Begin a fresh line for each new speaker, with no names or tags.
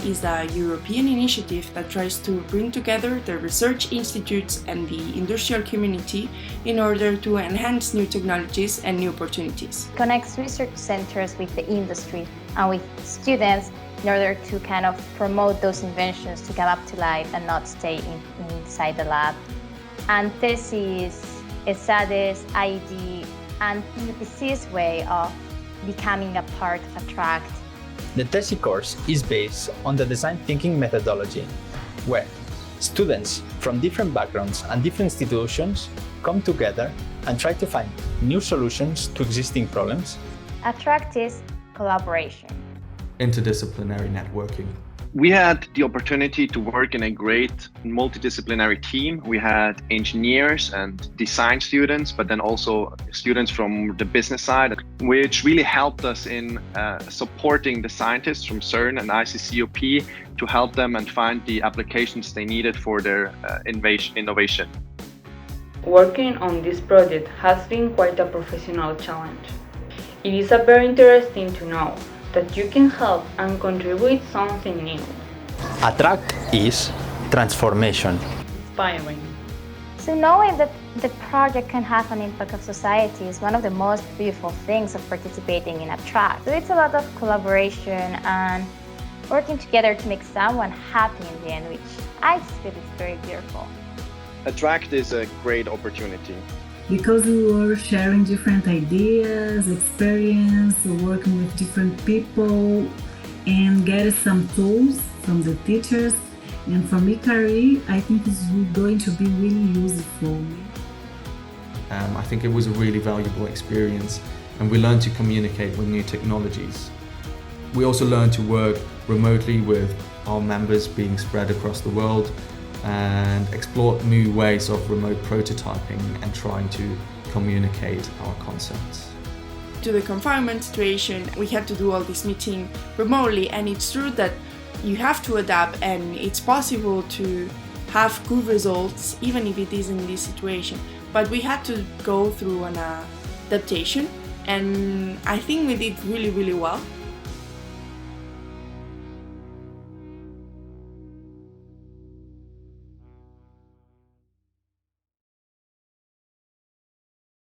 is a European initiative that tries to bring together the research institutes and the industrial community in order to enhance new technologies and new opportunities.
It connects research centers with the industry and with students in order to kind of promote those inventions to come up to life and not stay inside the lab. And thesis, Esade's IED, and PPC's way of becoming a part of Attract.
The thesis course is based on the design thinking methodology, where students from different backgrounds and different institutions come together and try to find new solutions to existing problems.
Attract is collaboration.
Interdisciplinary networking.
We had the opportunity to work in a great multidisciplinary team. We had engineers and design students, but then also students from the business side, which really helped us in supporting the scientists from CERN and ICCOP to help them and find the applications they needed for their innovation.
Working on this project has been quite a professional challenge. It is very interesting to know that you can help and contribute something new.
Attract is transformation.
Inspiring.
So knowing that the project can have an impact on society is one of the most beautiful things of participating in Attract. So it's a lot of collaboration and working together to make someone happy in the end, which I feel is very beautiful.
Attract is a great opportunity.
Because we were sharing different ideas, experience, working with different people, and getting some tools from the teachers. And for me, career, I think it's going to be really useful.
I think it was a really valuable experience, and we learned to communicate with new technologies. We also learned to work remotely with our members being spread across the world, and explore new ways of remote prototyping and trying to communicate our concepts.
To the confinement situation, we had to do all this meeting remotely, and it's true that you have to adapt, and it's possible to have good results even if it is in this situation. But we had to go through an adaptation, and I think we did really, really well.